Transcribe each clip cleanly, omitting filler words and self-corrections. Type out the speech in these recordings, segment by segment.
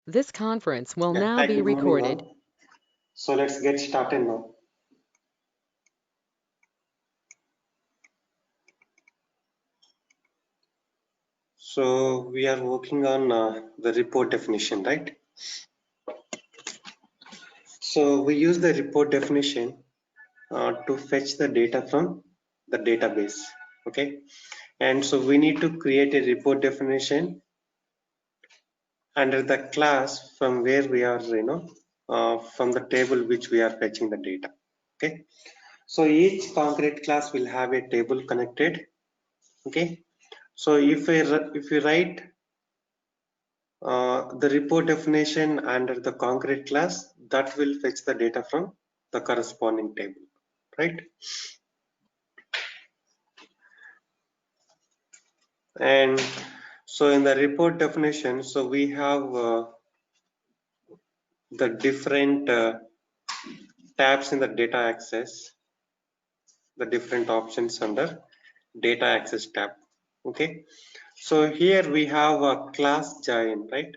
This conference will Yeah, now hi, be good morning recorded. all. So let's get started now. So we are working on the report definition, right? So we use the report definition to fetch the data from the database, okay? And so we need to create a report definition under the class from where we are, from the table which we are fetching the data, okay? So each concrete class will have a table connected, okay? So if you write the report definition under the concrete class, that will fetch the data from the corresponding table, right? And so in the report definition, so we have the different tabs in the data access, the different options under data access tab, okay? So here we have a class join, right?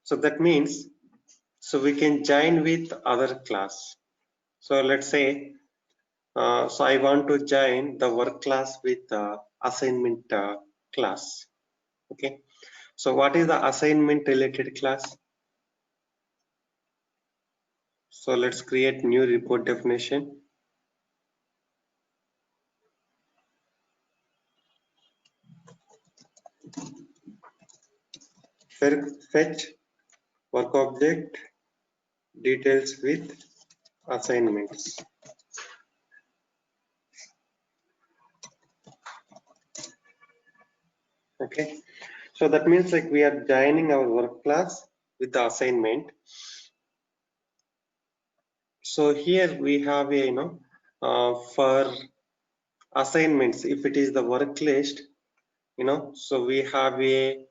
So that means, so we can join with other class. So let's say so I want to join the work class with assignment class. Okay. So what is the assignment related class? So let's create new report definition. Fetch work object details with assignments. Okay. So that means like we are joining our work class with the assignment. So here we have a for assignments, if it is the work list, so we have a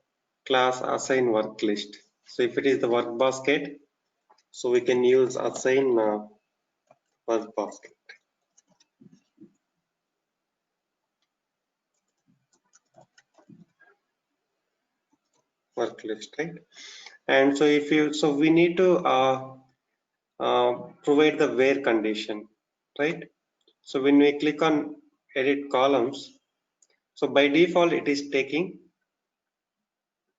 class assign work list. So if it is the work basket, so we can use assign work basket. Work list, right? And so if you, so we need to provide the where condition, right? So when we click on edit columns, so by default it is taking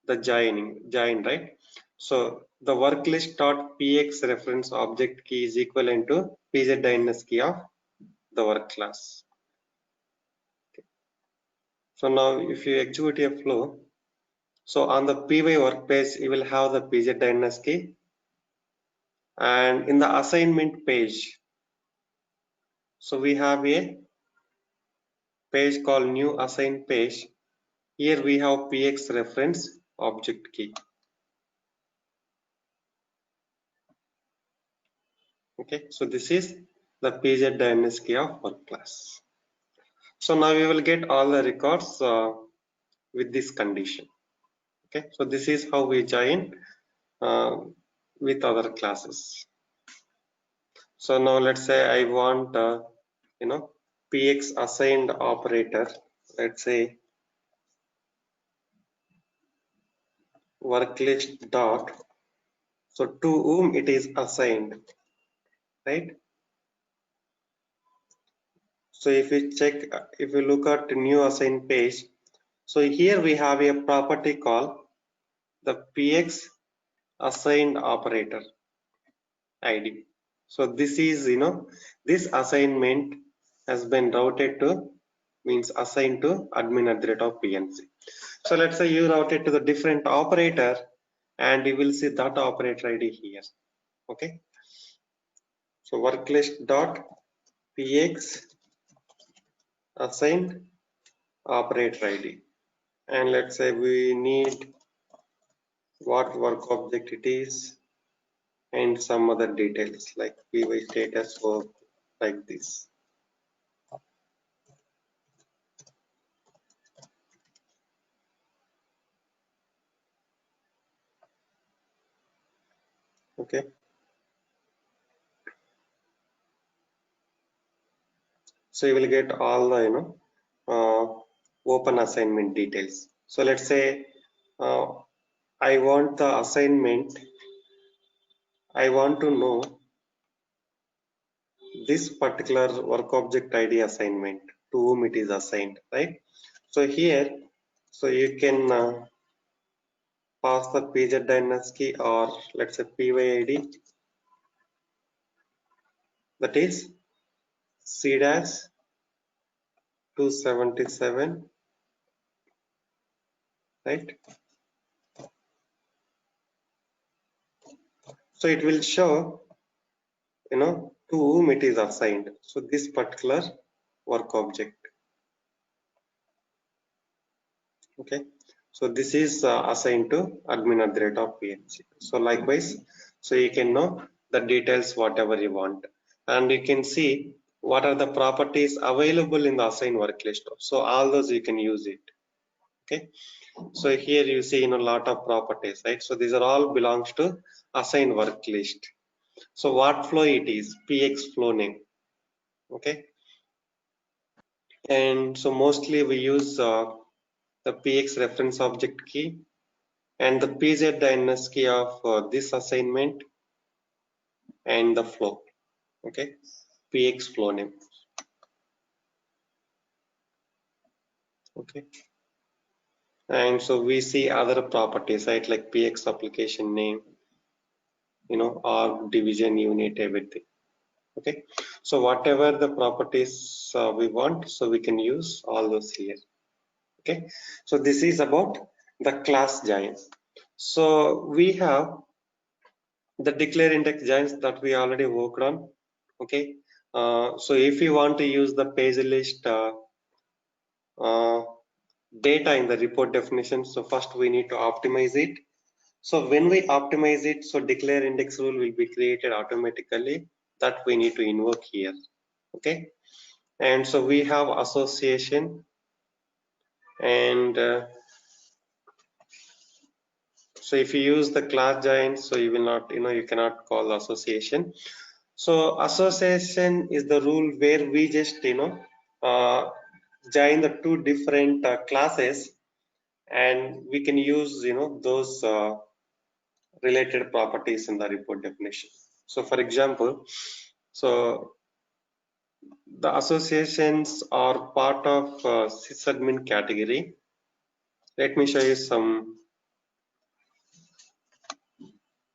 the join, right? So the work list dot px reference object key is equivalent to pz key of the work class. So now if you execute a flow, so on the py work page, you will have the pz key, and in the assignment page, so we have a page called new assign page. Here we have px reference object key. Okay, so this is the pz key of work class. So now we will get all the records with this condition. Okay, so this is how we join uh, with other classes. So now let's say I want px assigned operator, let's say work list dot, so to whom it is assigned, right? So if we check, if we look at new assign page, so here we have a property called the px assigned operator id. So this is, this assignment has been routed to, means assigned to admin@pnc. So let's say you route it to the different operator, and you will see that operator ID here. Okay. So work list dot px assigned operator ID, and let's say we need what work object it is and some other details like py status work, like this. Okay. So you will get all the open assignment details. So let's say I want the assignment, I want to know this particular work object ID assignment, to whom it is assigned, right? So here, so you can pass the PZ dynasty or let's say PYID, that is C dash 277, right? So it will show, to whom it is assigned. So this particular work object, okay? So this is assigned to admin@PNC. So likewise, so you can know the details whatever you want, and you can see what are the properties available in the assigned work list. So all those you can use it. Okay. So here you see a lot of properties, right? So these are all belongs to assigned work list. So what flow it is? PX flow name. Okay. And so mostly we use the PX reference object key and the PZ DNS key of this assignment and the flow. Okay. PX flow name. Okay. And so we see other properties, right? Like PX application name, or division unit, everything. Okay, so whatever the properties we want, so we can use all those here. Okay, so this is about the class giants. So we have the declare index giants that we already worked on. Okay, so if you want to use the page list uh, data in the report definition, so first we need to optimize it. So when we optimize it, so declare index rule will be created automatically, that we need to invoke here. Okay, and so we have association, and so if you use the class giant, so you will not, you cannot call association. So association is the rule where we just uh, join the two different classes, and we can use those related properties in the report definition. So for example, so the associations are part of sysadmin category. Let me show you some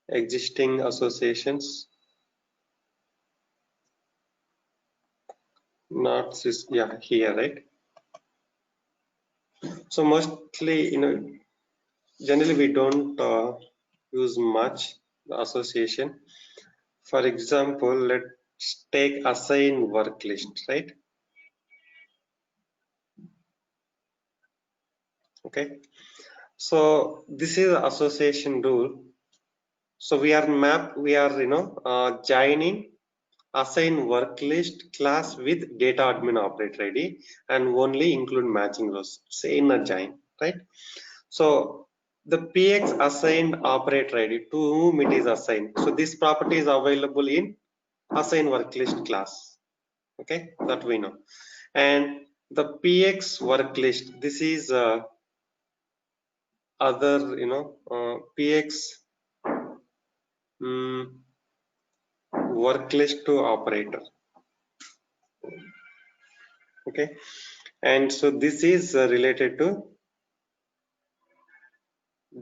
existing associations. Not yeah, here, right? So mostly, generally we don't use much the association. For example, let's take assign work list, right? Okay, so this is association rule. So we are joining assign work list class with data admin operator ID and only include matching rows, say in a join, right? So the PX assigned operator ID, to whom it is assigned. So this property is available in assign work list class. Okay, that we know. And the PX work list, this is other, PX work list to operator. Okay, and so this is related to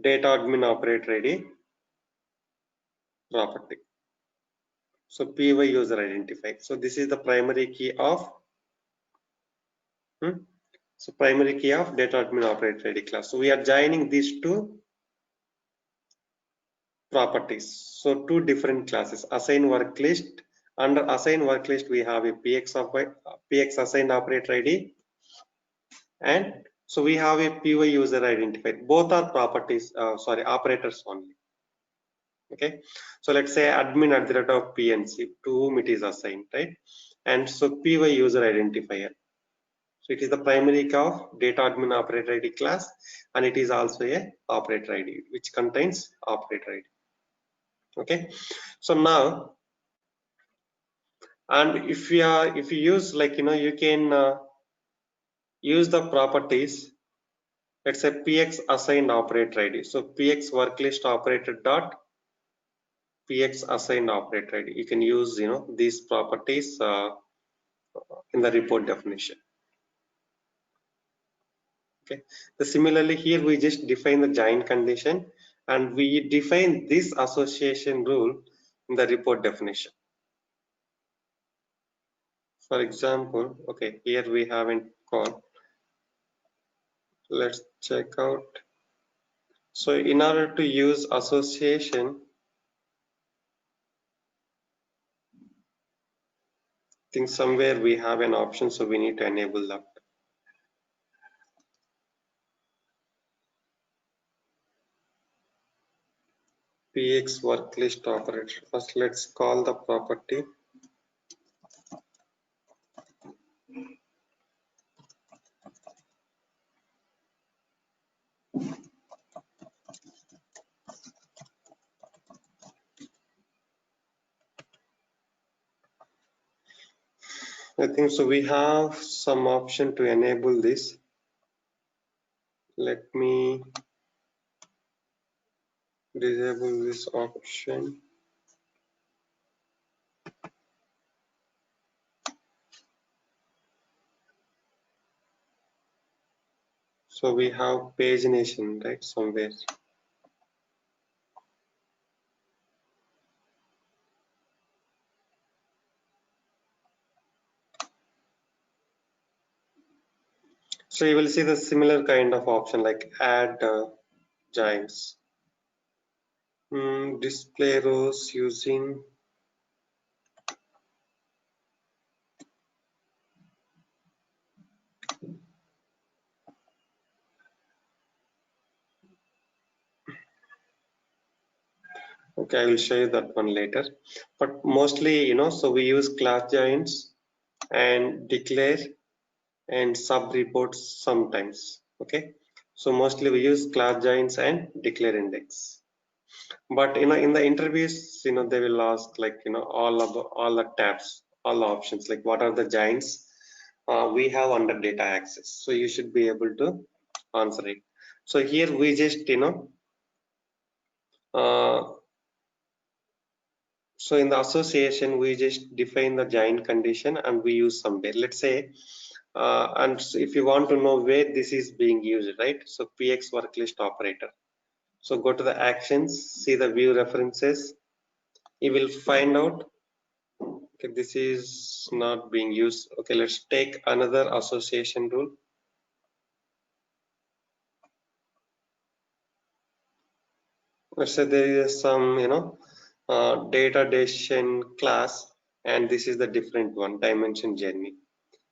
data admin operator ID property. So py user identifier. So this is the primary key of so primary key of data admin operator ID class. So we are joining these two properties. So two different classes, assign work list. Under assign work list we have a PX assigned operator ID, and so we have a py user identifier. Both are properties, operators only. Okay, so let's say admin at the rate of PNC, to whom it is assigned, right? And so py user identifier. So it is the primary key of data admin operator ID class, and it is also a operator ID which contains operator ID. Okay, so now, and if you use, like, you can use the properties let's say px assigned operator id. So px work list operator dot px assigned operator id. You can use these properties in the report definition. Okay. So similarly here we just define the join condition and we define this association rule in the report definition. For example, okay, here we haven't called. Let's check out. So in order to use association, I think somewhere we have an option, so we need to enable that. Px work list operator. First, let's call the property. I think so. We have some option to enable this. Let me disable this option. So we have pagination, right, somewhere. So you will see the similar kind of option like add joins. Display rows using okay, I will show you that one later. But mostly, so we use class joins and declare and sub reports sometimes. Okay, so mostly we use class joins and declare index. But in the interviews, they will ask like all the tabs, all the options, like what are the joins we have under data access. So you should be able to answer it. So here we just uh, so in the association we just define the join condition and we use somewhere. Let's say and so if you want to know where this is being used, right? So px work list operator. So go to the actions, see the view references. You will find out. Okay, this is not being used. Okay, let's take another association rule. Let's say there is some data decision class and this is the different one, dimension journey.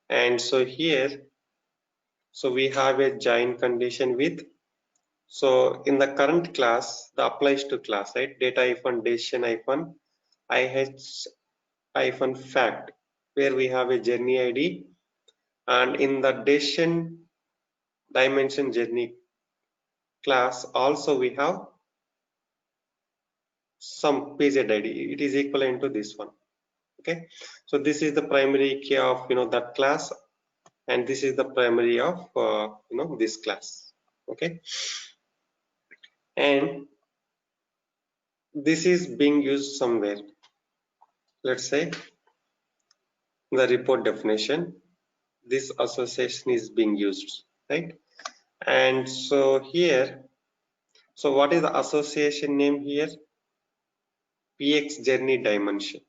And so here, so we have a join condition with, so in the current class, the applies to class, right? Data hyphen decision hyphen ih hyphen fact, where we have a journey ID, and in the decision dimension journey class also we have some pz id. It is equivalent to this one. Okay, so this is the primary key of that class, and this is the primary of this class. Okay, and this is being used somewhere. Let's say the report definition, this association is being used, right? And so here, so what is the association name here? Px journey dimension.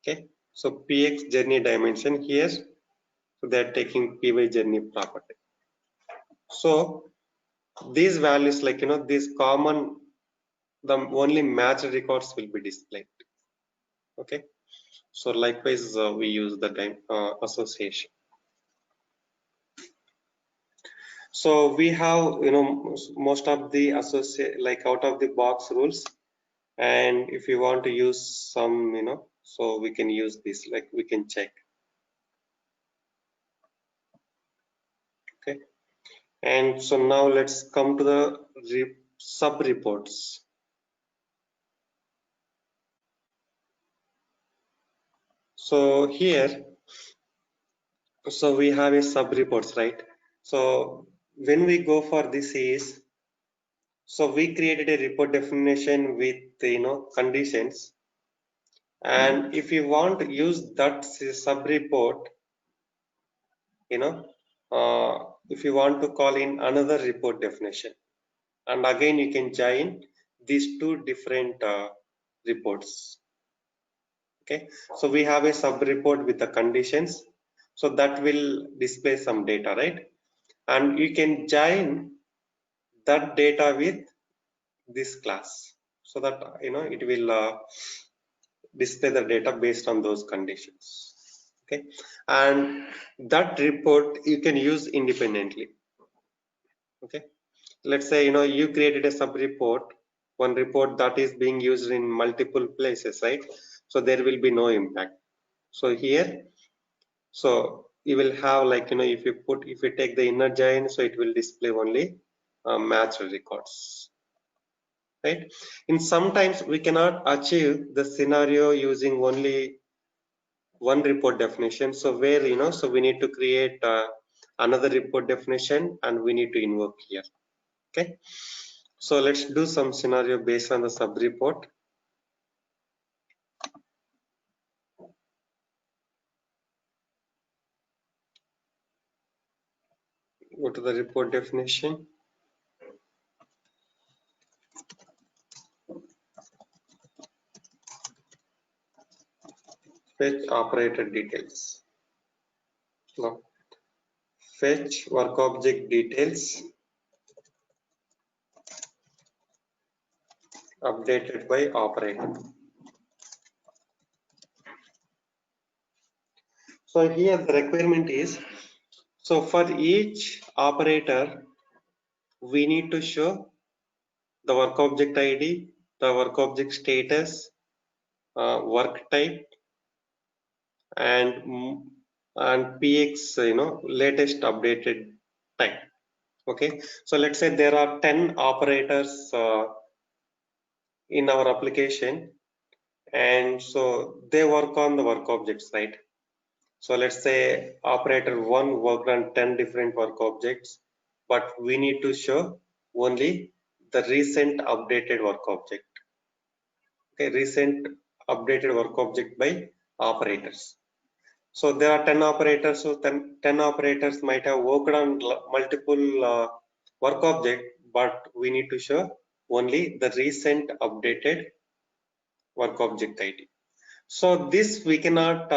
Okay, so px journey dimension here, so they're taking py journey property. So these values, like these common, the only matched records will be displayed. Okay, so likewise we use the association. So we have most of the associate, like out of the box rules, and if you want to use some so we can use this, like we can check. Okay, and so now let's come to the sub reports. So here, so we have a sub reports, right? So when we go for this is, so we created a report definition with conditions, and if you want to use that sub report, you know if you want to call in another report definition, and again you can join these two different reports. Okay, so we have a sub report with the conditions, so that will display some data, right? And you can join that data with this class, so that it will display the data based on those conditions. Okay, and that report you can use independently. Okay, let's say you created a sub report, one report that is being used in multiple places, right? So there will be no impact. So here, so you will have, like, if you take the inner join, so it will display only matched records, right? In sometimes we cannot achieve the scenario using only one report definition, so where so we need to create another report definition, and we need to invoke here. Okay, so let's do some scenario based on the sub report. Go to the report definition, fetch operator details. Now fetch work object details updated by operator. So here the requirement is, so for each operator we need to show the work object ID, the work object status, work type, and px latest updated time. Okay, so let's say there are 10 operators in our application, and so they work on the work objects, right? So let's say operator 1 worked on 10 different work objects, but we need to show only the recent updated work object. Okay, recent updated work object by operators. So there are 10 operators, so 10 operators might have worked on multiple work object, but we need to show only the recent updated work object ID. So this we cannot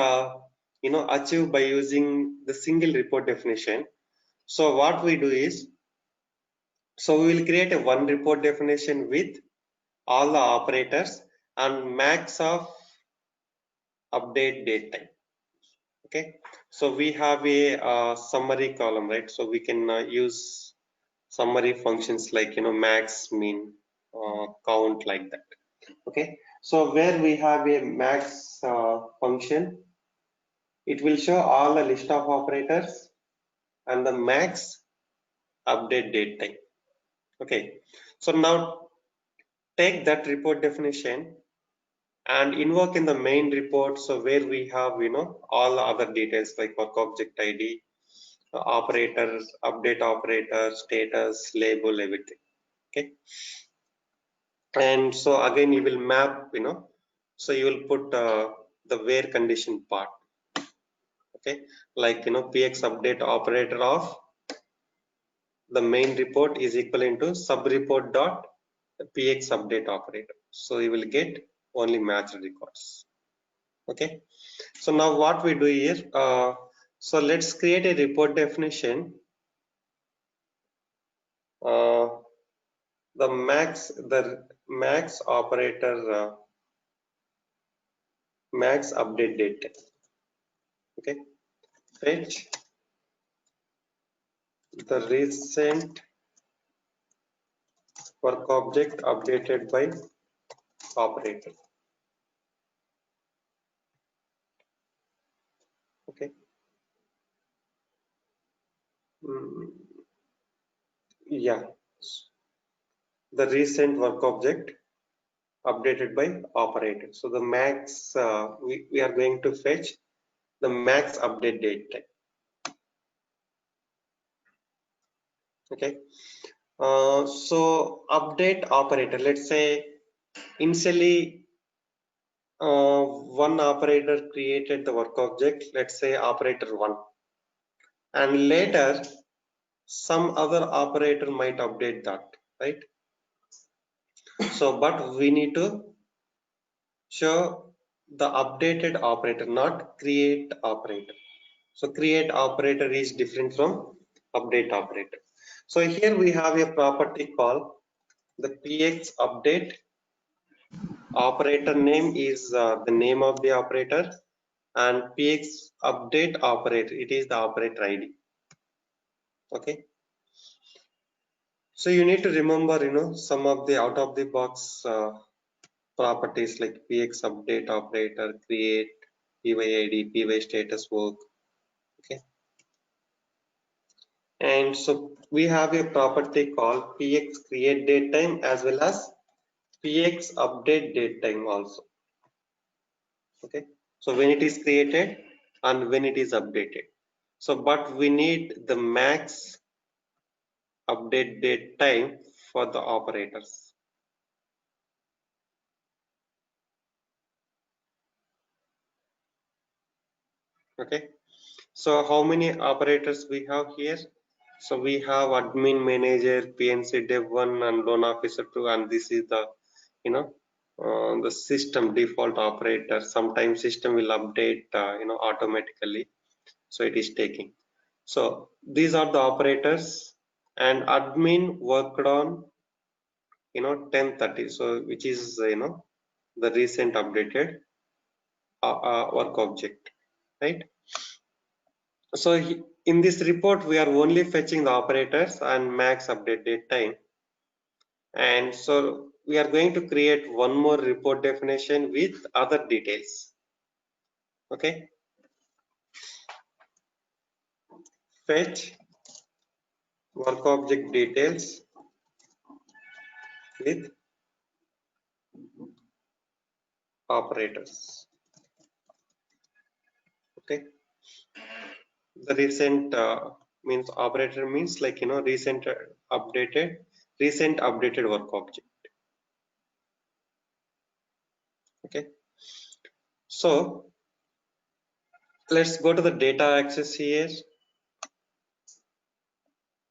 achieve by using the single report definition. So what we do is, so we will create a one report definition with all the operators and max of update date time. Okay, so we have a summary column, right? So we can use summary functions like max, min, count, like that. Okay, so where we have a max function, it will show all the list of operators and the max update date time. Okay, so now take that report definition and invoke in the main report, so where we have all the other details like work object ID, operators, update operator, status, label, everything. Okay, and so again you will map, so you will put the where condition part. Okay, like px update operator of the main report is equivalent to sub report dot px update operator, so you will get only matched records. Okay, so now what we do here, so let's create a report definition, uh, the max operator, max update date. Okay, fetch the recent work object updated by operator. Okay, mm, yeah, the recent work object updated by operator. So the max, we are going to fetch the max update date time. Okay. So update operator, let's say initially one operator created the work object, let's say operator 1, and later some other operator might update that, right? So but we need to show the updated operator, not create operator. So create operator is different from update operator. So here we have a property called the px update. Operator name is the name of the operator, and px update operator, it is the operator id. Okay. So you need to remember, some of the out of the box properties like px update operator, create, pyd, py status work. Okay. And so we have a property called px create datetime as well as px update datetime also. Okay. So when it is created and when it is updated. So but we need the max update date time for the operators. Okay. So how many operators we have here? So we have admin manager, PNC dev 1 and loan officer 2, and this is the the system default operator. Sometimes system will update automatically, so it is taking. So these are the operators, and admin worked on 10:30, so which is the recent updated work object, right? So in this report we are only fetching the operators and max update date time, and so we are going to create one more report definition with other details. Okay. Fetch work object details with operators. Okay. The recent means operator means like recent updated work object. Okay. So let's go to the data access here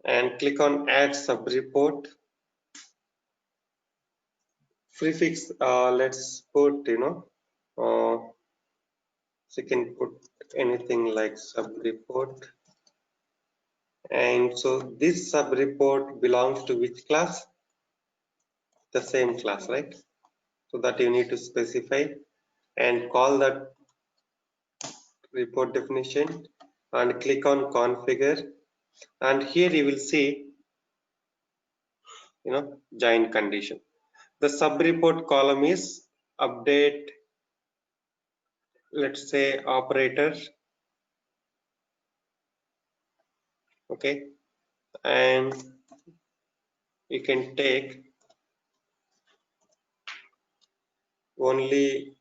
and click on add subreport. Prefix, let's put so you can put anything like subreport. And so this subreport belongs to which class? The same class, right? So that you need to specify and call that report definition and click on configure, and here you will see join condition. The subreport column is update, let's say operator. Okay. And you can take only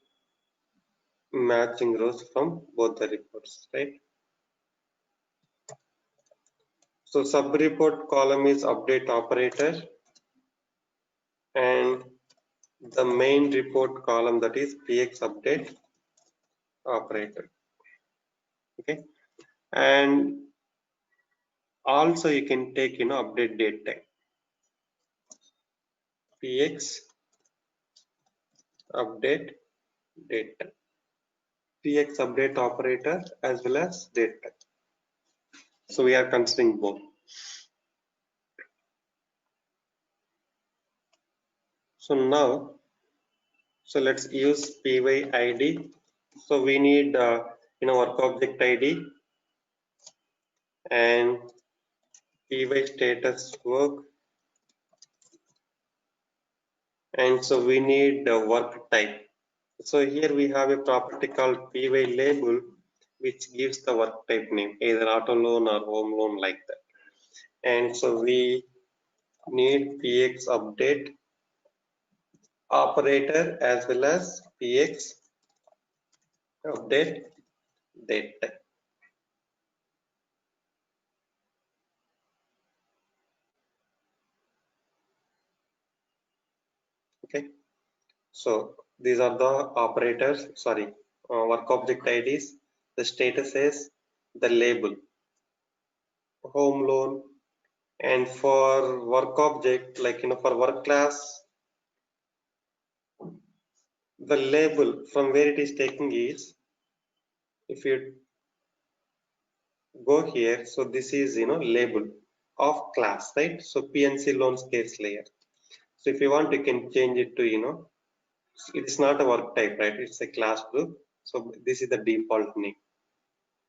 matching rows from both the reports, right? So subreport column is update operator, and the main report column, that is px update operator. Okay. And also you can take update date time, px update date time, px update operator as well as date time. So we are considering both. So now, so let's use pyd. So we need work object id and py status work, and so we need the work type. So here we have a property called py label, which gives the work type name, either auto loan or home loan, like that. And so we need px update operator as well as px update date. So these are the operators, sorry, work object IDs. The status is the label, home loan. And for work object, like for work class, the label from where it is taking is, if you go here, so this is label of class, right? So PNC loan scarce layer. So if you want, you can change it to it's not a work type, right? It's a class group. So this is the default name.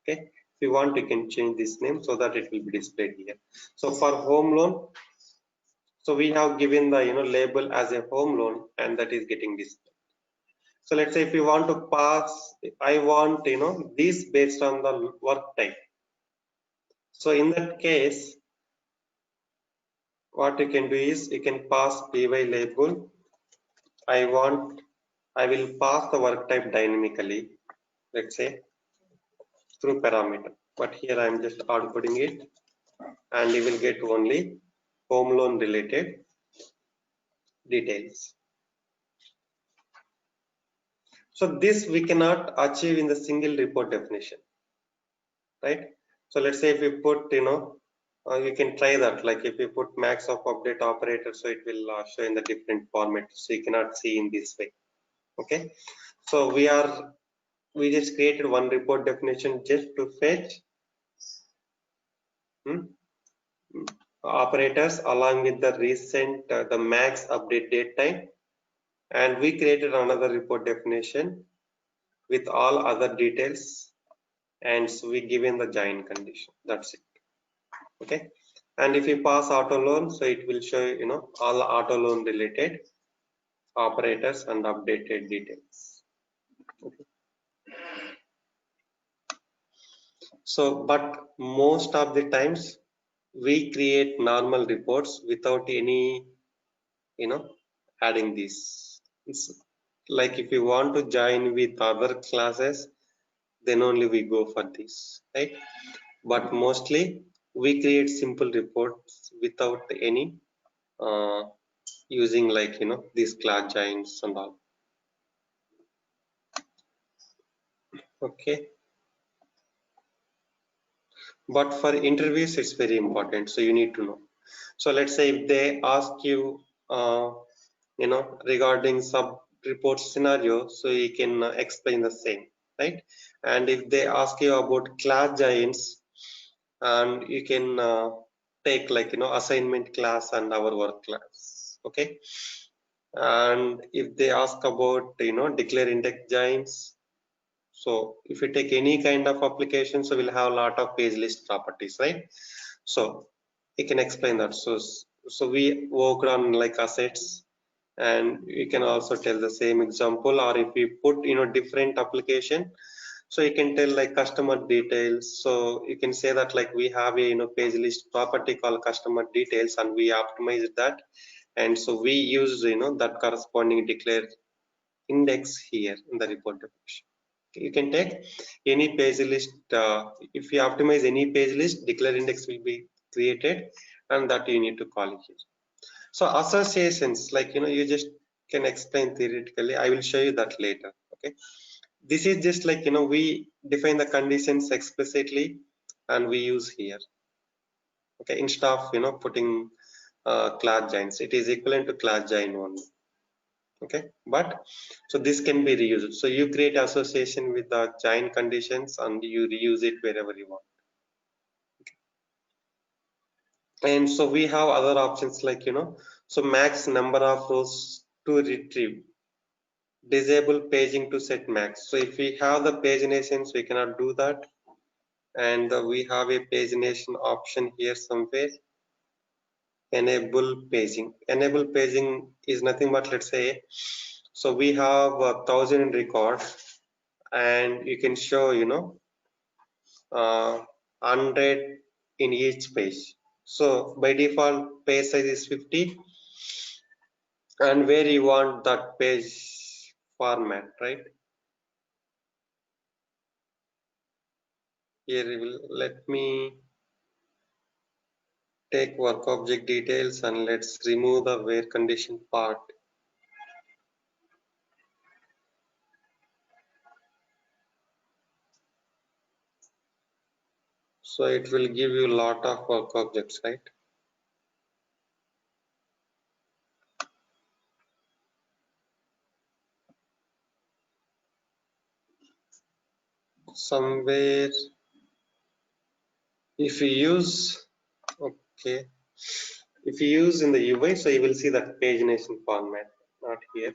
Okay, if you want, you can change this name so that it will be displayed here. So for home loan, so we have given the label as a home loan, and that is getting displayed. So let's say if you want to pass, I want this based on the work type. So in that case, what you can do is you can pass py label. I will pass the work type dynamically, let's say through parameter. But here I am just outputting it, and you will get only home loan related details. So this we cannot achieve in the single report definition, right? So let's say if you put, you can try that. Like if you put max of update operator, so it will show in the different format. So you cannot see in this way. Okay. So we just created one report definition just to fetch hmm, operators along with the recent, the max update date time. And we created another report definition with all other details, and so we given the join condition. That's it. Okay. And if you pass auto loan, so it will show all auto loan related operators and updated details. Okay. So but most of the times we create normal reports without any adding this. It's like if you want to join with other classes, then only we go for this, right? But mostly we create simple reports without any uh, using like these class joins and all. Okay, but for interviews it's very important, so you need to know. So let's say if they ask you regarding sub report scenario, so you can explain the same, right? And if they ask you about class giants, and you can take like assignment class and our work class. Okay. And if they ask about declare index giants, so if you take any kind of application, so we'll have a lot of page list properties, right? So you can explain that. So we worked on like assets, and you can also tell the same example. Or if we put different application, so you can tell like customer details. So you can say that like we have a page list property called customer details, and we optimize that, and so we use that corresponding declare index here in the report definition. You can take any page list. If you optimize any page list, declare index will be created, and that you need to call it here. So associations, like you just can explain theoretically. I will show you that later. Okay, this is just like we define the conditions explicitly, and we use here. Okay, instead of putting class joins, it is equivalent to class join only. Okay, but so this can be reused. So you create association with the join conditions, and you reuse it wherever you want. And so we have other options like so max number of rows to retrieve, disable paging to set max. So if we have the paginations, we cannot do that. And we have a pagination option here somewhere. Enable paging. Enable paging is nothing but, let's say, so we have 1,000 records, and you can show 100 in each page. So by default page size is 50, and where you want that page format, right? Here we will, let me take work object details, and let's remove the where condition part. So it will give you a lot of work objects, right? Somewhere, if you use, okay, if you use in the UI, so you will see that pagination format, not here.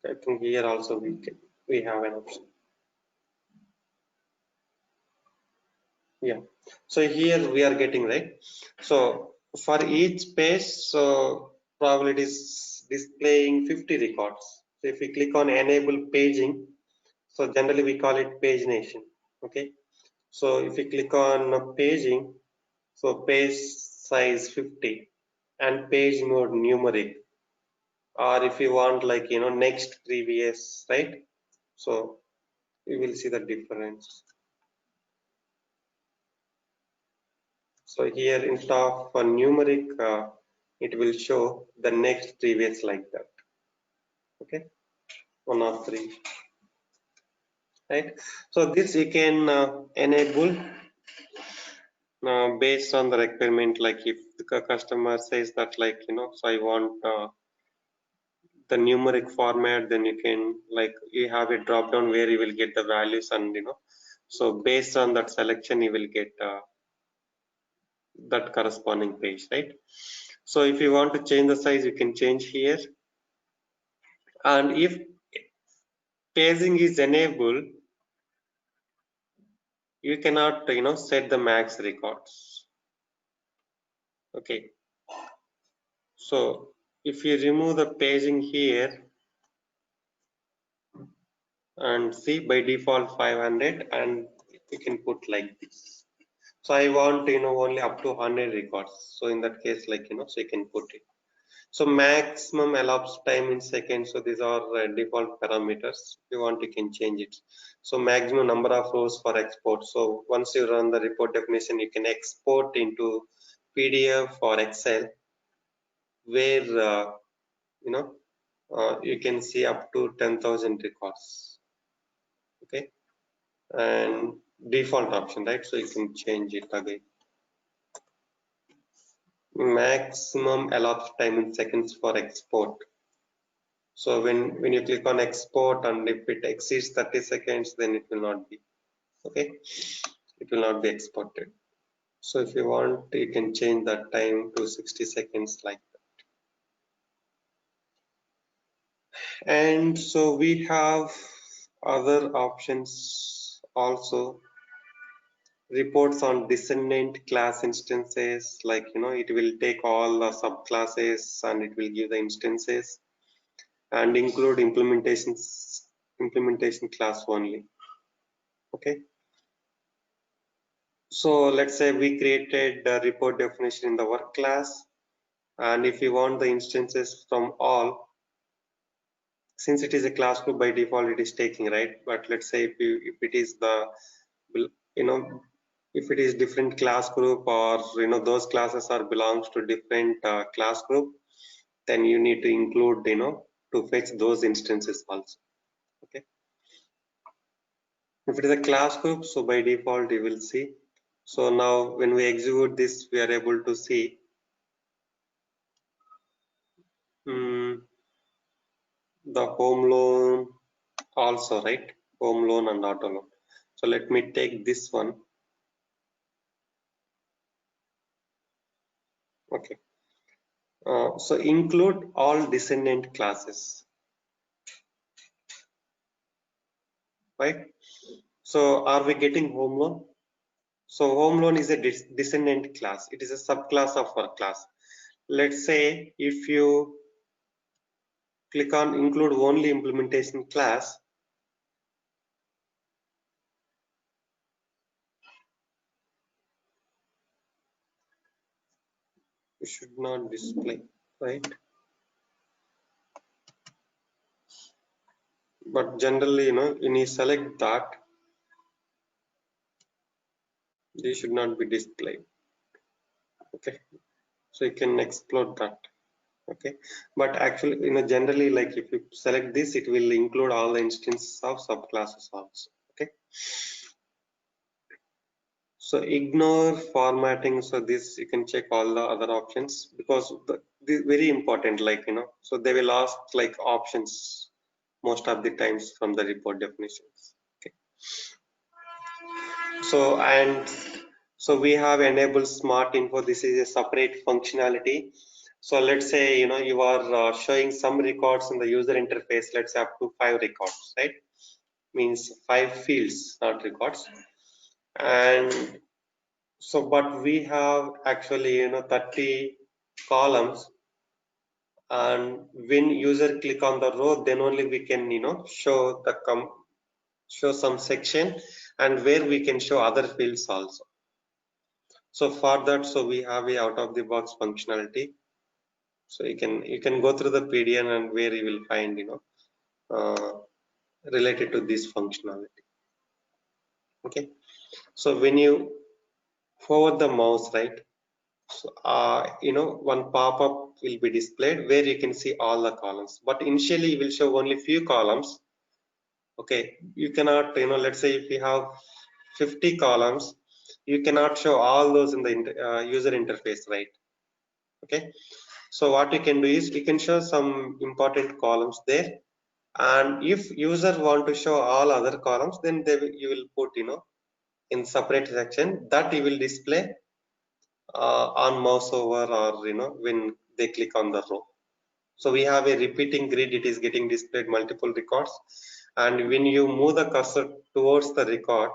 I think here also we have an option. Yeah. So here we are getting, right. So for each page, so probably it is displaying 50 records. So if we click on enable paging, so generally we call it pagination. Okay. So if you click on paging, so page size 50 and page mode numeric, or if you want like next previous, right? So you will see the difference. So here instead of numeric, it will show the next previous like that. Okay, 1 of 3, right? So this you can enable based on the requirement. Like if the customer says that so I want the numeric format, then you can like you have a drop down where you will get the values, and so based on that selection you will get that corresponding page, right? So if you want to change the size, you can change here. And if paging is enabled, you cannot set the max records. Okay, so if you remove the paging here and see by default 500, and you can put like this. So I want only up to 100 records, so in that case so you can put it. So maximum elapsed time in seconds, so these are default parameters. If you want, you can change it. So maximum number of rows for export, so once you run the report definition, you can export into PDF or Excel, where you know you can see up to 10,000 records. Okay, and default option, right? So you can change it again. Maximum elapsed time in seconds for export. So when you click on export, and if it exceeds 30 seconds, then it will not be. Okay, it will not be exported. So if you want, you can change that time to 60 seconds like that. And so we have other options also. Reports on descendant class instances, like it will take all the subclasses and it will give the instances, and include implementation class only. Okay, so let's say we created the report definition in the work class, and if you want the instances from all, since it is a class group, by default it is taking, right? But let's say if it is the you know if it is different class group, or those classes are belongs to different class group, then you need to include to fetch those instances also. Okay, if it is a class group, so by default you will see. So now when we execute this, we are able to see the home loan also, right? Home loan and auto loan. So let me take this one. Okay, so include all descendant classes, right? So are we getting home loan? So home loan is a descendant class. It is a subclass of our class. Let's say if you click on include only implementation class, it should not display, right? But generally, when you select that, they should not be displayed. Okay, so you can explore that Okay, but actually, generally, like if you select this, it will include all the instances of subclasses also. Okay, so ignore formatting. So this you can check all the other options, because the very important, like so they will ask like options most of the times from the report definitions. Okay, so we have enabled smart info. This is a separate functionality. So let's say you are showing some records in the user interface. Let's say up to 5 records, right? Means 5 fields, not records. And so, but we have actually 30 columns, and when user click on the row, then only we can show the show some section, and where we can show other fields also. So for that, so we have a out of the box functionality. So you can go through the PDN, and where you will find uh, related to this functionality. Okay, so when you forward the mouse, right, so one pop-up will be displayed where you can see all the columns, but initially it will show only few columns. Okay, you cannot, let's say if you have 50 columns, you cannot show all those in the user interface, right? Okay, so what you can do is you can show some important columns there, and if user want to show all other columns, then you will put in separate section that you will display on mouse over, or when they click on the row. So we have a repeating grid, it is getting displayed multiple records, and when you move the cursor towards the record,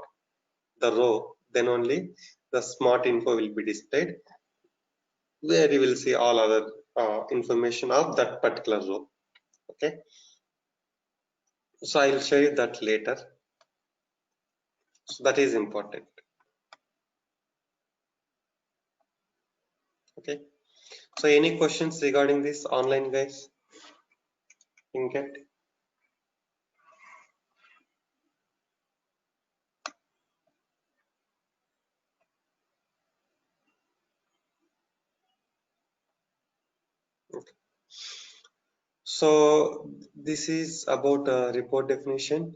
the row, then only the smart info will be displayed, where you will see all other information of that particular row. Okay, so I'll show you that later. So that is important. Okay, so any questions regarding this online, guys? In get? Okay. So this is about report definition,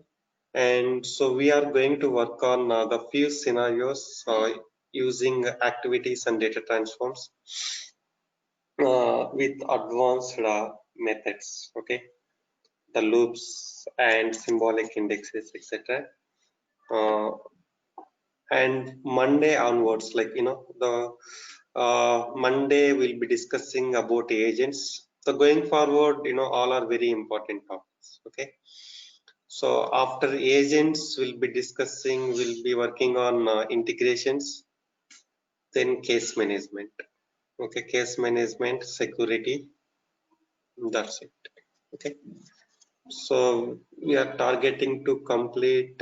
and so we are going to work on the few scenarios using activities and data transforms with advanced methods. Okay, the loops and symbolic indexes, etc. Uh, and Monday onwards, like the Monday we'll be discussing about agents. So going forward, all are very important topics. Okay. So after agents, we'll be working on integrations, then case management. Okay, case management, security, that's it. Okay. So we are targeting to complete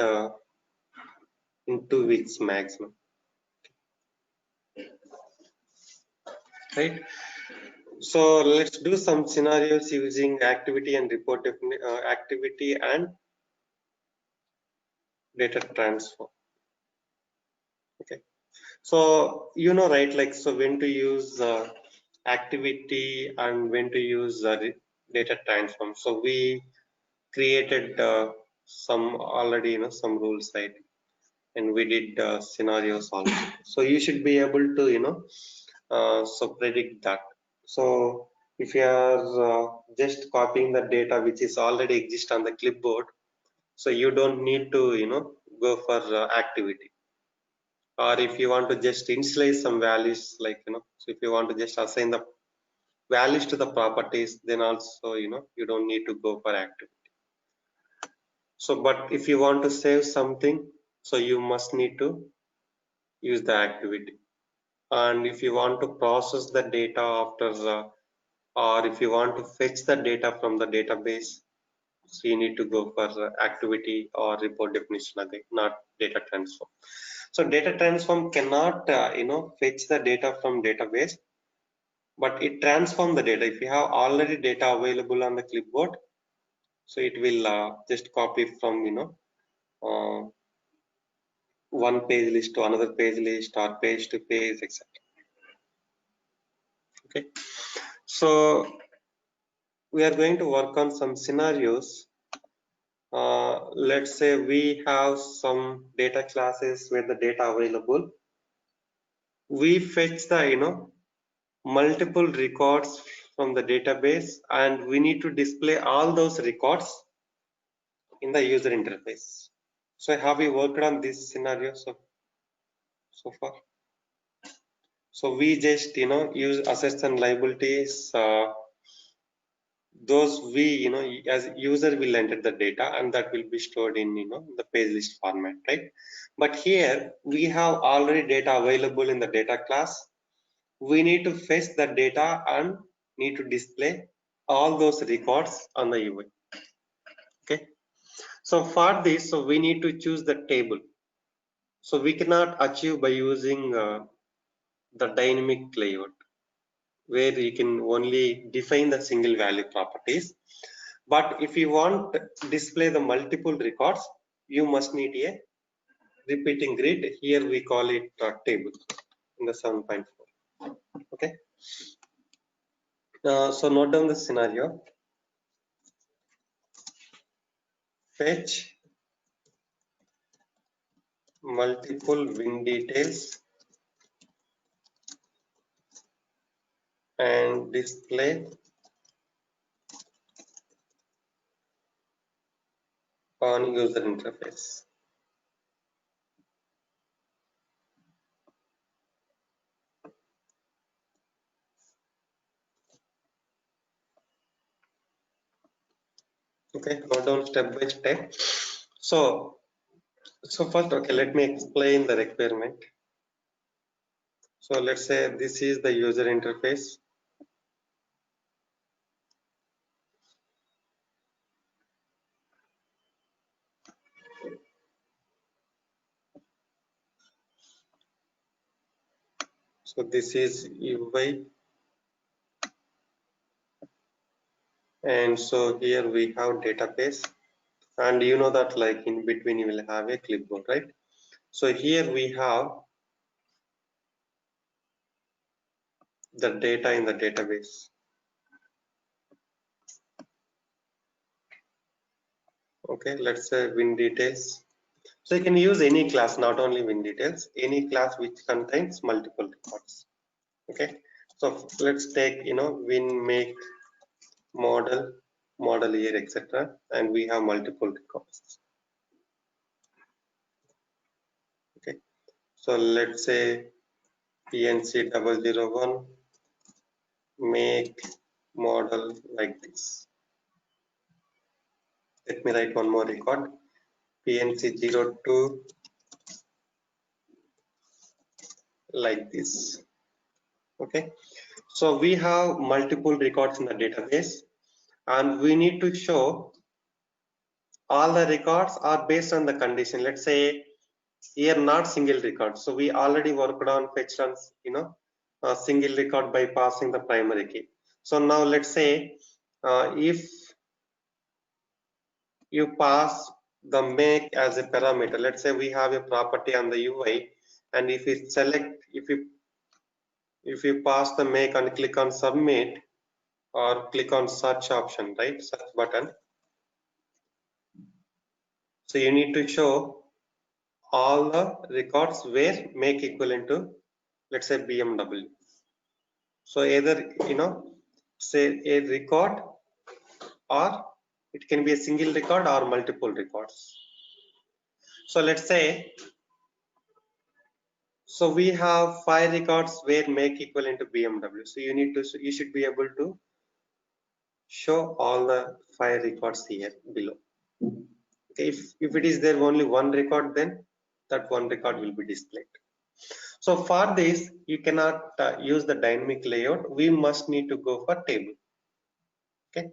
in 2 weeks maximum. Right. So let's do some scenarios using activity and activity and data transform. Okay. So right, like so when to use activity and when to use data transform. So we created some already some rules, right, and we did scenarios also. So you should be able to so predict that. So if you are just copying the data which is already exist on the clipboard, so you don't need to go for activity. Or if you want to just initialize some values, like so if you want to just assign the values to the properties, then also you don't need to go for activity. So but if you want to save something, so you must need to use the activity. And if you want to process the data after or if you want to fetch the data from the database, so you need to go for activity or report definition again, not data transform. So data transform cannot fetch the data from database, but it transform the data. If you have already data available on the clipboard, so it will just copy from uh, one page list to another page list or page to page, etc. Okay, so we are going to work on some scenarios. Let's say we have some data classes where the data available. We fetch the multiple records from the database, and we need to display all those records in the user interface. So have you worked on this scenario so far? So we just use assets and liabilities. Those we as user will enter the data, and that will be stored in the page list format, right? But here we have already data available in the data class. We need to fetch the data and need to display all those records on the UI. Okay, so for this, so we need to choose the table. So we cannot achieve by using the dynamic layout, where you can only define the single value properties. But if you want to display the multiple records, you must need a repeating grid. Here we call it a table in the 7.4. Okay. So note down the scenario. Fetch multiple win details and display on user interface. Okay, note down step by step. So first, okay, let me explain the requirement. So let's say this is the user interface. So this is UI, and so here we have database, and you know that like in between you will have a clipboard, right? So here we have the data in the database. Okay, let's say win details. So you can use any class, not only win details, any class which contains multiple records. Okay, so let's take win, make, model year, etc., and we have multiple records. Okay, so let's say PNC 001, make, model, like this. Let me write one more record. PNC 02, like this. Okay, so we have multiple records in the database, and we need to show all the records are based on the condition. Let's say here not single record, so we already worked on fetch on a single record by passing the primary key. So now let's say if you pass the make as a parameter, let's say we have a property on the UI, and if we select, if you pass the make and click on submit or click on search option, right, search button, so you need to show all the records where make equivalent to, let's say, BMW. So either say a record, or it can be a single record or multiple records. So let's say, so we have 5 records where make equivalent to BMW. So you should be able to show all the 5 records here below. Okay, if it is there only one record, then that one record will be displayed. So for this, you cannot use the dynamic layout. We must need to go for table. Okay.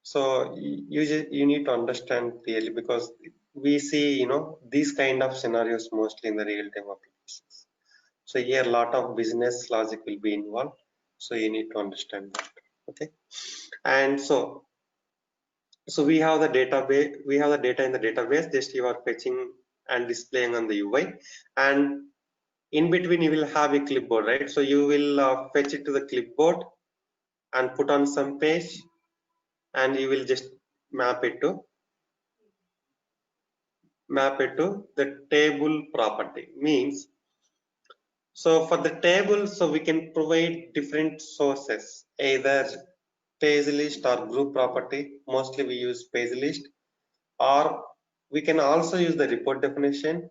So you need to understand clearly, because we see these kind of scenarios mostly in the real-time applications. So here a lot of business logic will be involved. So you need to understand that. Okay. And so we have the database. We have the data in the database. Just you are fetching and displaying on the UI, and in between you will have a clipboard, right? So you will fetch it to the clipboard and put on some page, and you will just map it to the table property. Means, so for the table, so we can provide different sources, either page list or group property. Mostly we use page list, or we can also use the report definition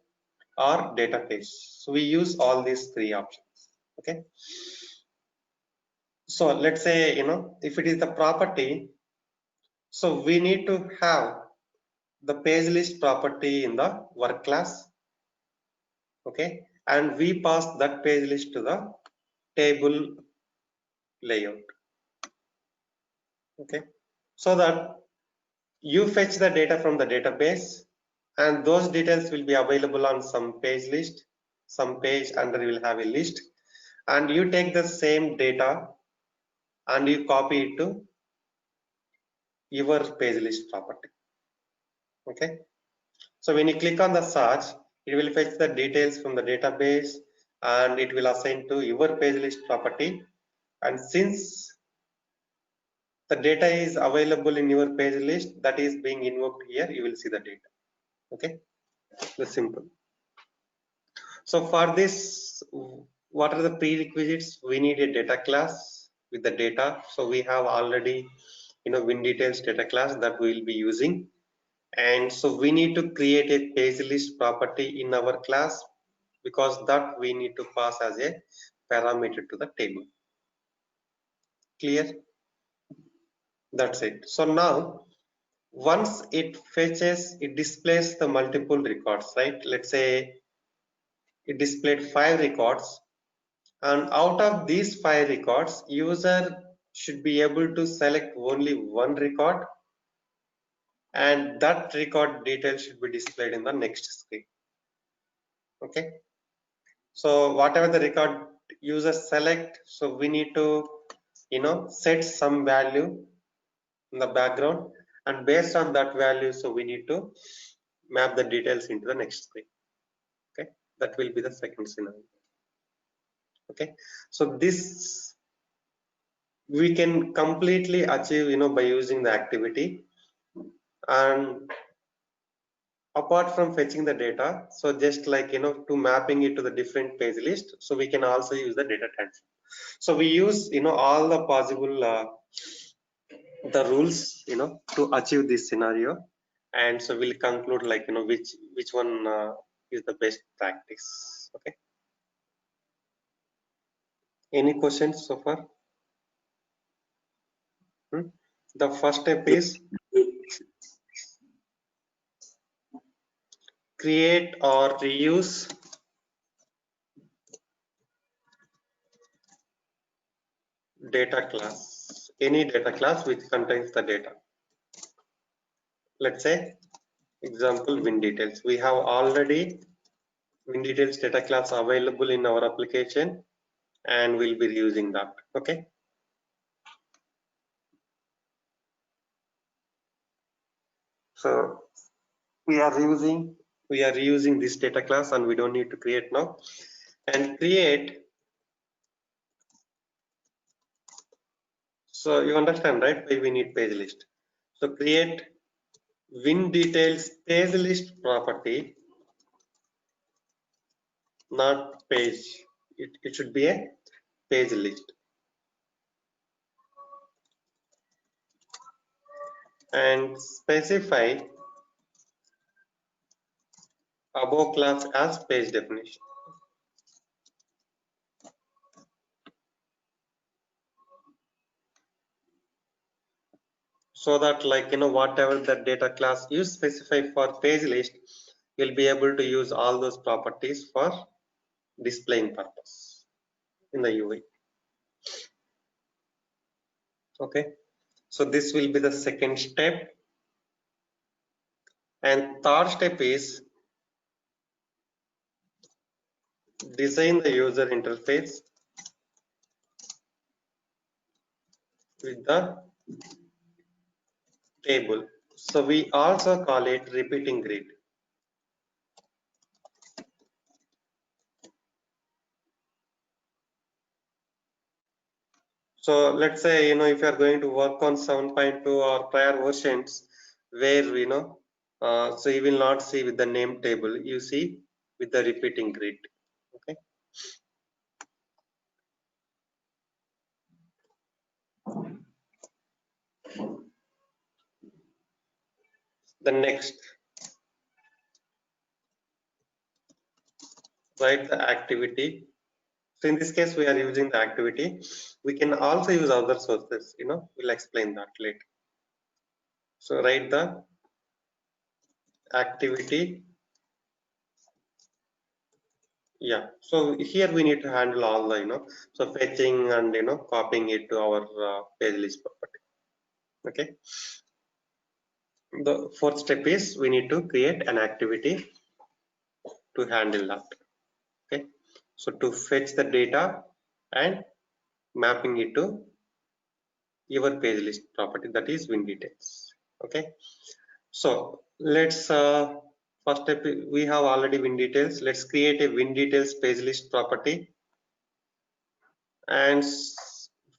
or data page. So we use all these three options. Okay. So let's say, if it is the property, so we need to have the page list property in the work class. Okay. And we pass that page list to the table layout. Okay. So that you fetch the data from the database, and those details will be available on some page list, some page under you will have a list, and you take the same data and you copy it to your page list property. Okay. So when you click on the search, it will fetch the details from the database and it will assign to your page list property. And since the data is available in your page list that is being invoked here, you will see the data. Okay, that's simple. So for this, what are the prerequisites? We need a data class with the data. So we have already, WinDetails data class that we will be using. And so we need to create a page list property in our class, because that we need to pass as a parameter to the table. Clear? That's it. So now, once it fetches, it displays the multiple records, right? Let's say it displayed 5 records, and out of these 5 records, user should be able to select only one record, and that record detail should be displayed in the next screen. Okay. So whatever the record user select, so we need to set some value in the background, and based on that value, so we need to map the details into the next screen. Okay, that will be the second scenario. Okay, so this we can completely achieve by using the activity. And apart from fetching the data, so just like to mapping it to the different page list, so we can also use the data transform. So we use all the possible the rules to achieve this scenario, and so we'll conclude like which one is the best practice. Okay, any questions so far? The first step is create or reuse data class, any data class which contains the data. Let's say example WinDetails. We have already WinDetails data class available in our application, and we'll be using that. Okay, so we are reusing this data class, and we don't need to create now. And create, so you understand, right, why we need page list. So create WinDetails page list property, not page, it should be a page list, and specify above class as page definition. So that like whatever the data class you specify for page list, you'll be able to use all those properties for displaying purpose in the UI. Okay, so this will be the second step, and third step is design the user interface with the table. So we also call it repeating grid. So let's say, if you are going to work on 7.2 or prior versions where, so you will not see with the name table, you see with the repeating grid. Okay. The next, write the activity. So in this case, we are using the activity. We can also use other sources, we'll explain that later. So write the activity. Yeah, so here we need to handle all the, so fetching and, copying it to our page list property. Okay. The fourth step is we need to create an activity to handle that. Okay. So to fetch the data and mapping it to your page list property, that is win details. Okay. So let's first step, we have already win details. Let's create a win details page list property, and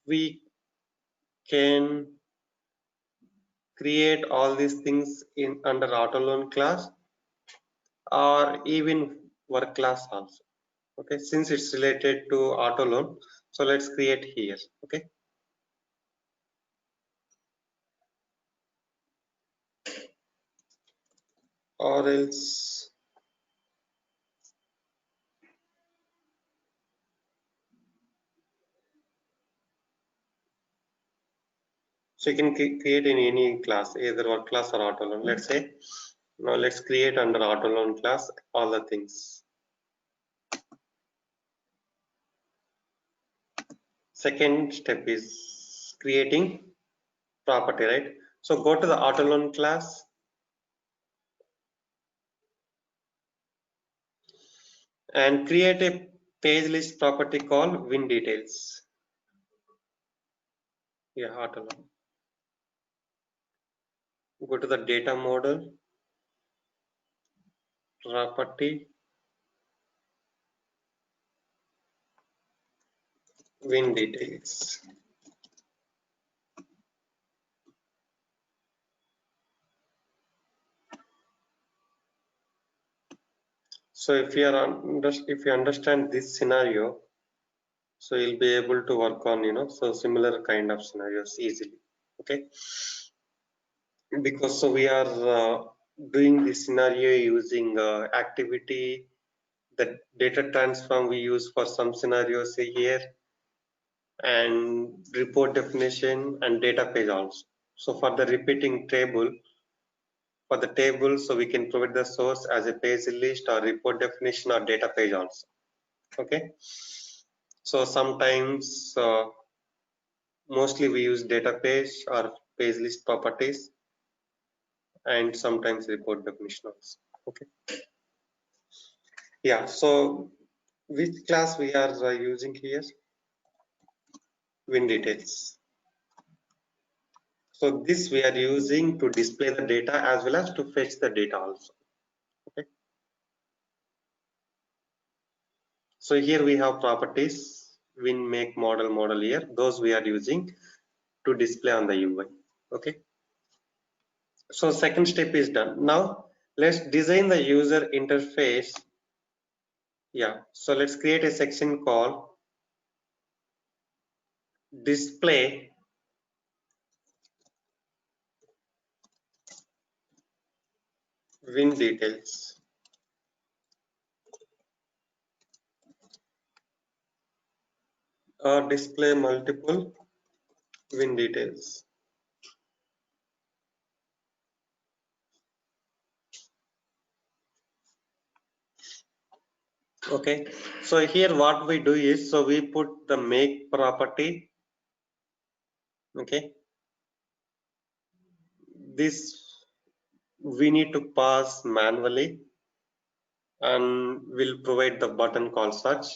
we can create all these things in under auto loan class or even work class also. Okay, since it's related to auto loan, so let's create here. Okay, or else so you can create in any class, either work class or auto loan. Let's say now let's create under auto loan class all the things. Second step is creating property, right? So go to the auto loan class and create a page list property called win details. Yeah, auto loan. Go to the data model, property, win details. So if you understand this scenario, so you'll be able to work on, so similar kind of scenarios easily. Okay, because so we are doing this scenario using activity, the data transform we use for some scenarios here, and report definition and data page also. So for the repeating table, for the table, so we can provide the source as a page list or report definition or data page also. Okay, so sometimes mostly we use data page or page list properties, and sometimes report definition also. Okay, yeah, so which class we are using here? Win details. So this we are using to display the data as well as to fetch the data also. Okay, so here we have properties, win, make, model here, those we are using to display on the UI. Okay, so second step is done. Now let's design the user interface. Yeah, so let's create a section called display win details. Or display multiple win details. Okay, so here what we do is, so we put the make property. Okay, this we need to pass manually, and we'll provide the button called search,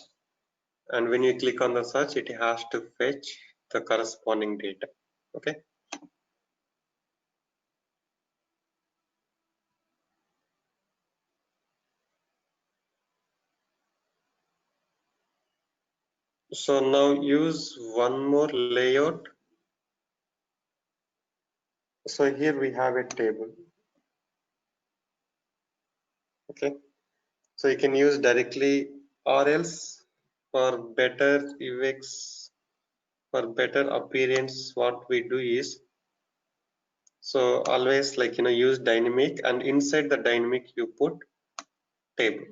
and when you click on the search, it has to fetch the corresponding data. Okay, So now use one more layout. So here we have a table. Okay, so you can use directly, or else for better UX, for better appearance, what we do is, so always like use dynamic, and inside the dynamic you put table.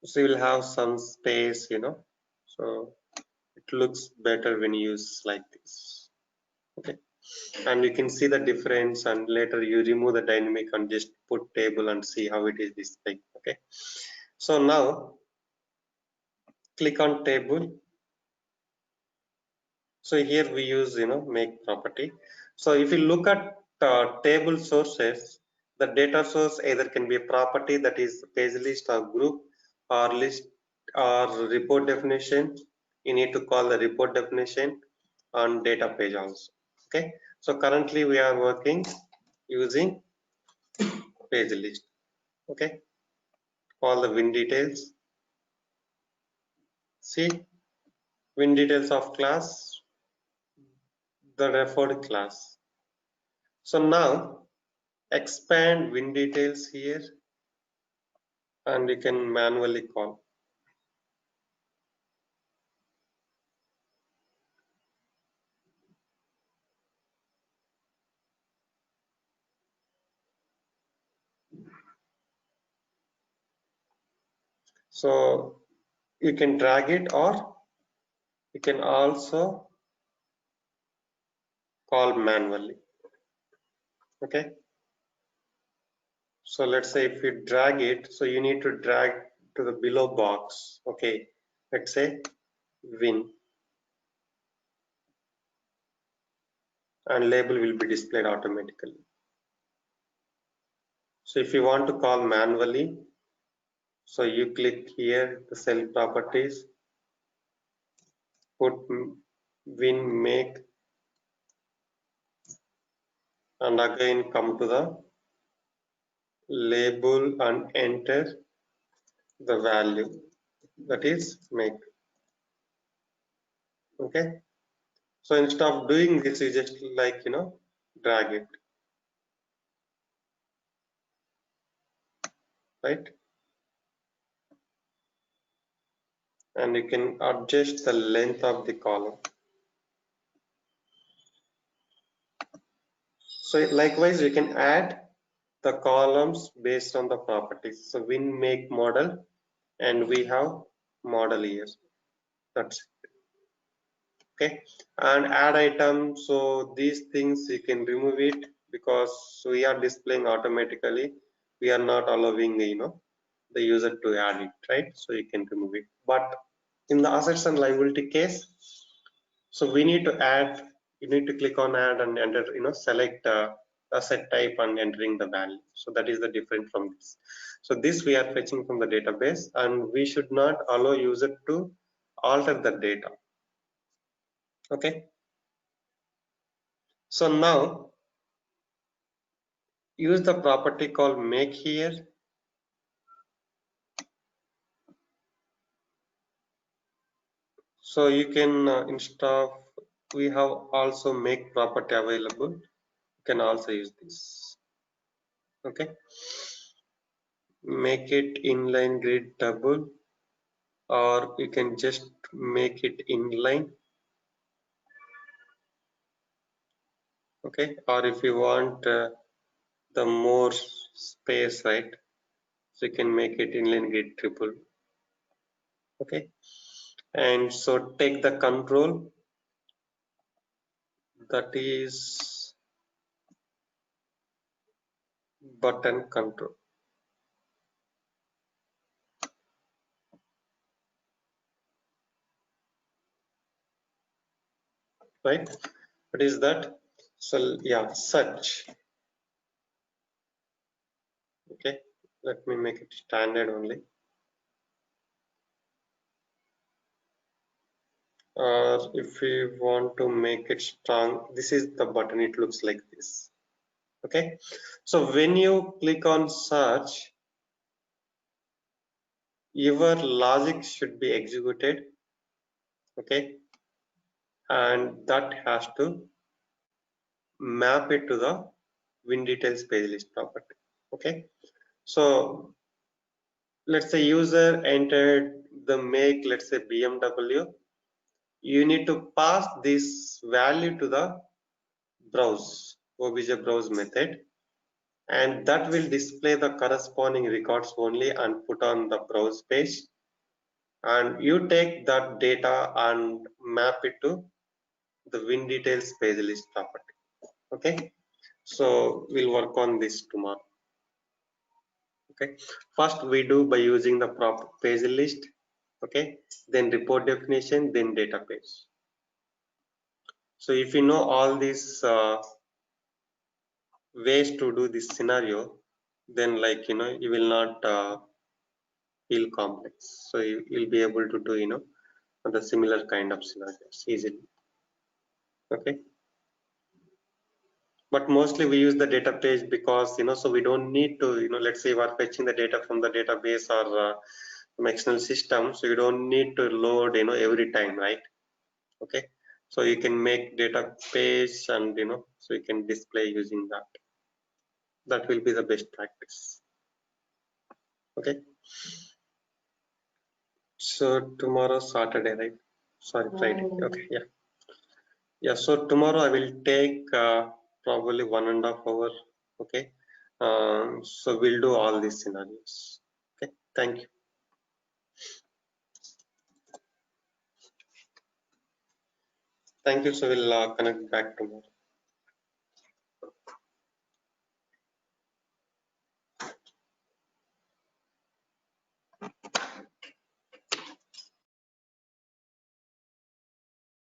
So you will have some space, so it looks better when you use like this. Okay, and you can see the difference, and later you remove the dynamic and just put table and see how it is displayed. Okay, so now click on table. So here we use make property. So if you look at table sources, the data source either can be a property, that is page list or group, or list, or report definition. You need to call the report definition on data page also. Okay, so currently we are working using page list. Okay, call the win details. See, win details of class, the referred class. So now expand win details here, and you can manually call. So you can drag it, or you can also call manually. Okay, so let's say if you drag it, so you need to drag to the below box. Okay, let's say win, and label will be displayed automatically. So if you want to call manually, so you click here the cell properties, put win make, and again come to the label and enter the value, that is make. Okay, so instead of doing this, you just like drag it, right? And you can adjust the length of the column. So likewise you can add the columns based on the properties. So win make model, and we have model here. That's it. Okay, and add item. So these things you can remove it, because we are displaying automatically. We are not allowing the user to add it, right? So you can remove it. But in the assets and liability case, so we need to add. You need to click on add and enter. Select asset type and entering the value. So that is the difference from this. So this we are fetching from the database, and we should not allow user to alter the data. Okay. So now use the property called make here. So you can instead of, we have also make property available, you can also use this. Okay, make it inline grid double, or you can just make it inline. Okay, or if you want the more space, right, so you can make it inline grid triple. Okay, and so take the control, that is button control, right? What is that? So yeah, search. Okay, let me make it standard only. Or if we want to make it strong, this is the button, it looks like this. Okay, so when you click on search, your logic should be executed, okay, and that has to map it to the WinDetails page list property. Okay, so let's say user entered the make, let's say BMW. You need to pass this value to the browse obj browse method, and that will display the corresponding records only and put on the browse page, and you take that data and map it to the WinDetails page list property. Okay, so we'll work on this tomorrow. Okay, first we do by using the proper page list, okay, then report definition, then data page. So if you know all these ways to do this scenario, then like you will not feel complex, so you'll be able to do the similar kind of scenarios easily. Okay, but mostly we use the data page because so we don't need to let's say we are fetching the data from the database or from external system, so you don't need to load every time, right? Okay, so you can make data page and so you can display using that. That will be the best practice. Okay, so tomorrow Saturday, right? Sorry, Friday. Okay, yeah. Yeah, so tomorrow I will take probably 1.5 hour. Okay, so we'll do all these scenarios. Okay, thank you. Thank you. So we'll connect back tomorrow.